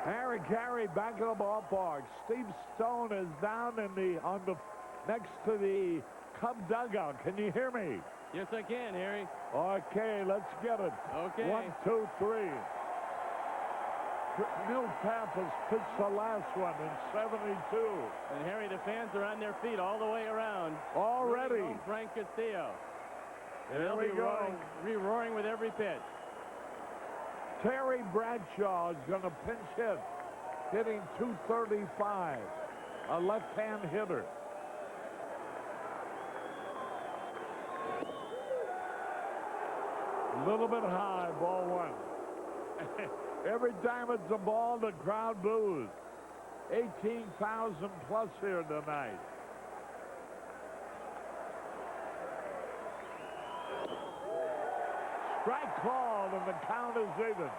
Harry Carey back in the ballpark. Steve Stone is down next to the Cub dugout. Can you hear me? Yes, I can, Harry. Okay, let's get it. Okay. 1, 2, 3. New Pappas pitched the last one in 72. And Harry, the fans are on their feet all the way around. Already. Frank Castillo. There we go. Roaring with every pitch. Terry Bradshaw is going to pinch hit, hitting 235, a left-hand hitter. A little bit high, ball one. Every time it's a ball, the crowd boos. 18,000 plus here tonight. Strike called, and the count is even.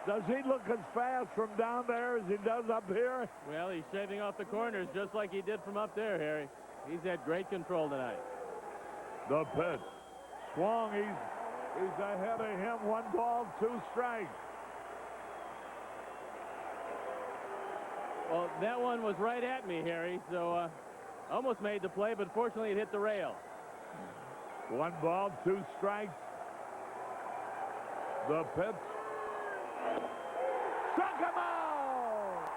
Does he look as fast from down there as he does up here? Well, he's shaving off the corners just like he did from up there, Harry. He's had great control tonight. The pitch. Swung. He's ahead of him. 1 ball, 2 strikes. Well, that one was right at me, Harry, so almost made the play, but fortunately it hit the rail. 1 ball, 2 strikes. The pitch. Struck him out!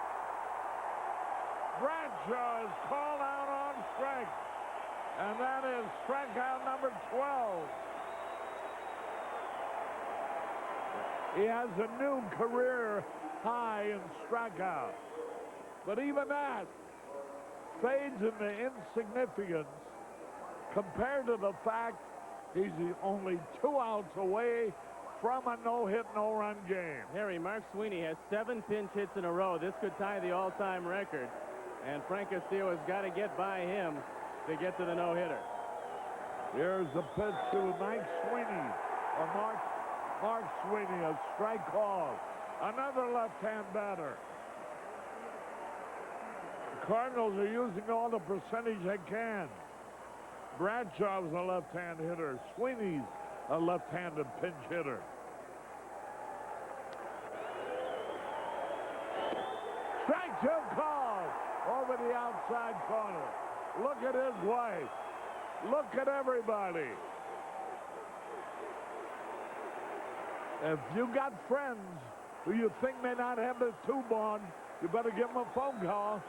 Bradshaw is called out on strike. And that is strikeout number 12. He has a new career high in strikeout. But even that fades into insignificance compared to the fact he's only 2 outs away from a no-hit, no-run game. Harry, Mark Sweeney has 7 pinch hits in a row. This could tie the all-time record. And Frank Castillo has got to get by him to get to the no-hitter. Here's the pitch to Mike Sweeney, or Mark Sweeney, a strike call. Another left-hand batter. The Cardinals are using all the percentage they can. Bradshaw's a left-hand hitter. Sweeney's a left-handed pinch hitter. Strike 2 called over the outside corner. Look at his wife. Look at everybody. If you got friends who you think may not have the tube on, you better give them a phone call.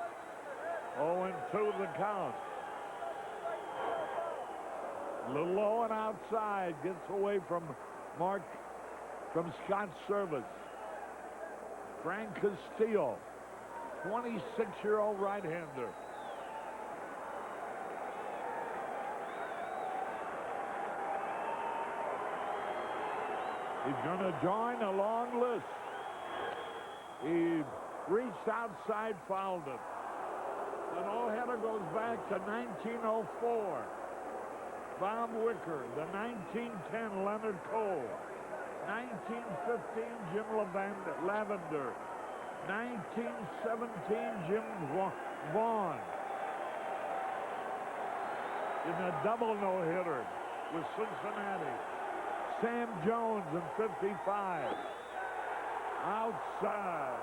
0-2 the count. A little low and outside. Gets away from Scott's service. Frank Castillo, 26-year-old right-hander. He's going to join a long list. He reached outside, fouled it. The no-hitter goes back to 1904. Bob Wicker, the 1910 Leonard Cole, 1915 Jim Lavender, 1917 Jim Vaughn. In a double no-hitter with Cincinnati. Sam Jones in 55. Outside.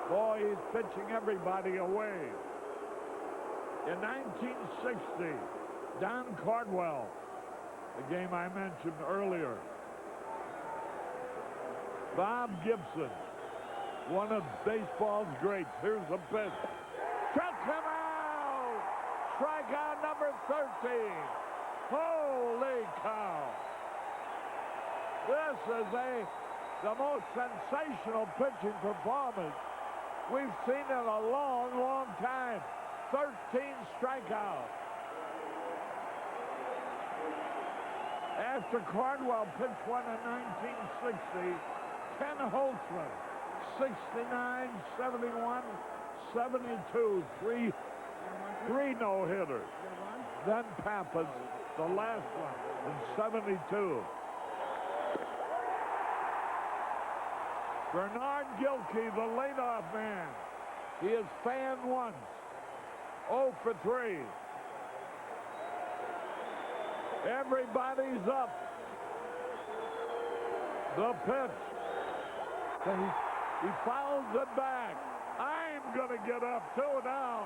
Boy, he's pitching everybody away. In 1960, Don Cardwell, the game I mentioned earlier. Bob Gibson, one of baseball's greats. Here's the pitch. Struck him out! Strikeout number 13. Holy cow! This is the most sensational pitching performance we've seen in a long, long time. 13 strikeouts. After Cardwell pitched one in 1960, Ken Holtzman, 69, 71, 72, three no-hitters. Then Pappas, the last one, in 72. Bernard Gilkey, the leadoff man. He is fanned once. 0 for 3. Everybody's up. The pitch. He fouls it back. I'm going to get up 2 now.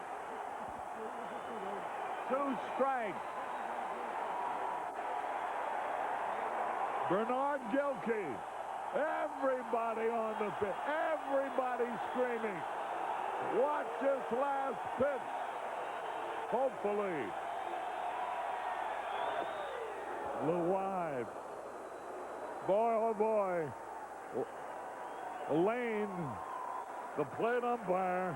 2 strikes. Bernard Gilkey. Everybody on the pitch. Everybody screaming. Watch this last pitch. Hopefully. A little wide. Boy, oh boy. Lane, the plate umpire,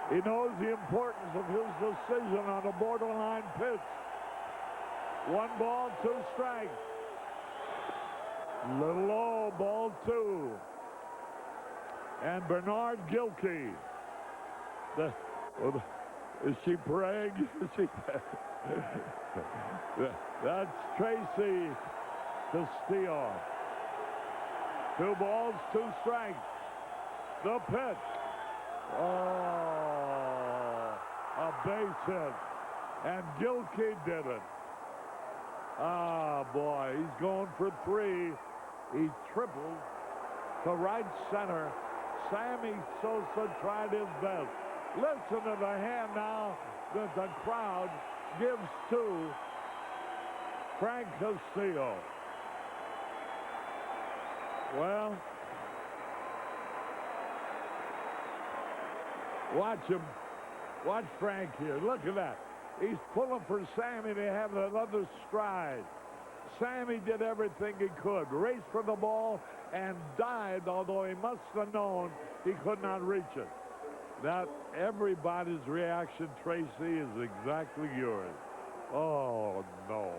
he knows the importance of his decision on a borderline pitch. 1 ball, 2 strikes. Little low, ball 2. And Bernard Gilkey. Is she Prague? That's Tracy Castillo. 2 balls, 2 strikes. The pitch. Oh, a base hit. And Gilkey did it. Ah, boy, he's going for 3. He tripled to right center. Sammy Sosa tried his best. Listen to the hand now that the crowd gives to Frank Castillo. Well, watch him. Watch Frank here. Look at that. He's pulling for Sammy to have another stride. Sammy did everything he could. Raced for the ball and died, although he must have known he could not reach it. That everybody's reaction, Tracy, is exactly yours. Oh, no.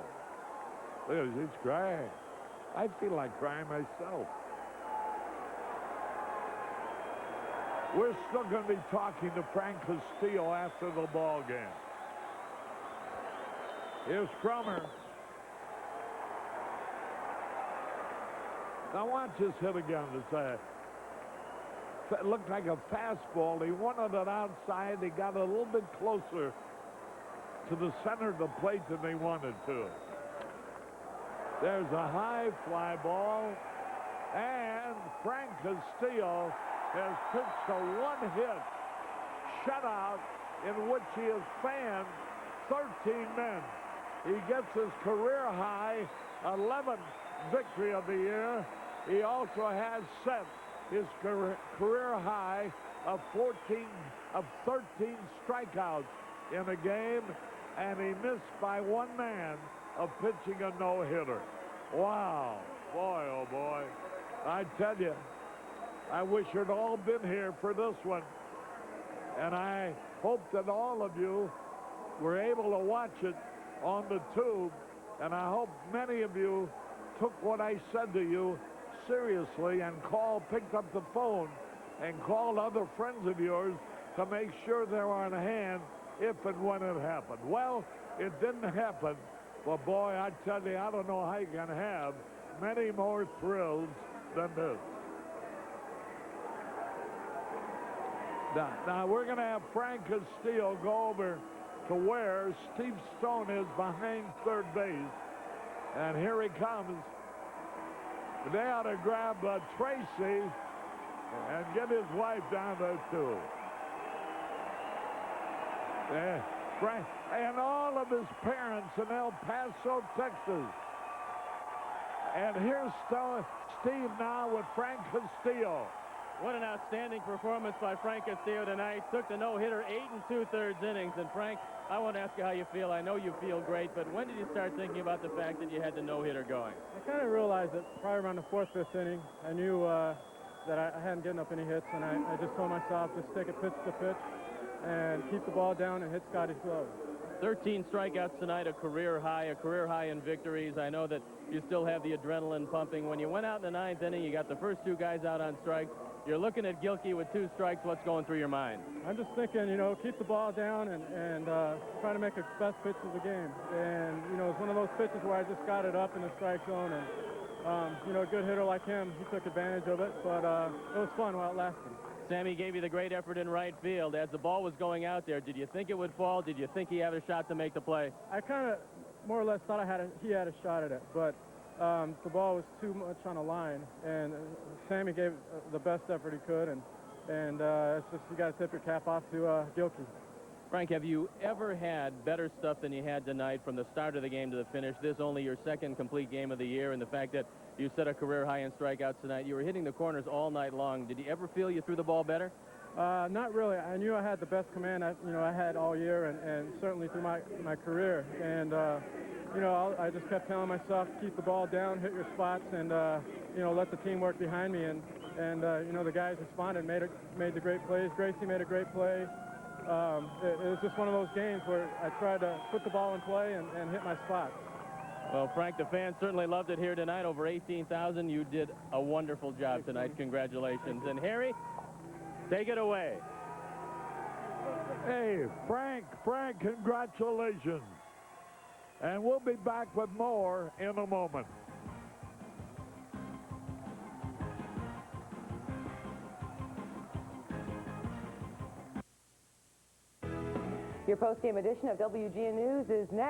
Look at this. He's crying. I feel like crying myself. We're still going to be talking to Frank Castillo after the ball game. Here's Crummer. Now watch this hit again. It looked like a fastball. He wanted it outside. He got a little bit closer to the center of the plate than they wanted to. There's a high fly ball. And Frank Castillo has pitched a 1-hit shutout in which he has fanned 13 men. He gets his career high 11th victory of the year. He also has set his career high of 13 strikeouts in a game, and he missed by 1 man of pitching a no-hitter. Wow. Boy, oh boy. I tell you, I wish you'd all been here for this one. And I hope that all of you were able to watch it on the tube. And I hope many of you took what I said to you seriously and picked up the phone and called other friends of yours to make sure they were on hand if and when it happened. Well, it didn't happen. But boy, I tell you, I don't know how you can have many more thrills than this. Now we're going to have Frank Castillo go over to where Steve Stone is behind third base. And here he comes. They ought to grab Tracy and get his wife down there, too. Frank, and all of his parents in El Paso, Texas. And here's Steve now with Frank Castillo. What an outstanding performance by Frank Castillo tonight. Took the no-hitter 8 2/3 innings. And Frank, I want to ask you how you feel. I know you feel great, but when did you start thinking about the fact that you had the no-hitter going? I kind of realized that probably around the 4th, 5th inning. I knew that I hadn't gotten up any hits, and I just told myself, just take it pitch to pitch and keep the ball down and hit Scotty's glove. 13 strikeouts tonight, a career high in victories. I know that you still have the adrenaline pumping. When you went out in the 9th inning, you got the first 2 guys out on strikes. You're looking at Gilkey with 2 strikes. What's going through your mind? I'm just thinking, keep the ball down and try to make a best pitch of the game. And, it's one of those pitches where I just got it up in the strike zone. And, a good hitter like him, he took advantage of it. But it was fun while it lasted. Sammy gave you the great effort in right field. As the ball was going out there, did you think it would fall? Did you think he had a shot to make the play? I kind of more or less thought he had a shot at it. But the ball was too much on a line, and Sammy gave the best effort he could, and it's just you got to tip your cap off to Gilkey. Frank, have you ever had better stuff than you had tonight from the start of the game to the finish? This only your second complete game of the year, and the fact that you set a career high in strikeouts tonight. You were hitting the corners all night long. Did you ever feel you threw the ball better? Not really. I knew I had the best command I had all year, and certainly through my career. And I just kept telling myself, keep the ball down, hit your spots, and let the team work behind me. And the guys responded, made the great plays. Gracie made a great play. It was just one of those games where I tried to put the ball in play and hit my spots. Well, Frank, the fans certainly loved it here tonight. Over 18,000. You did a wonderful job tonight. Congratulations. And Harry, take it away. Hey, Frank, congratulations. And we'll be back with more in a moment. Your post-game edition of WGN News is next.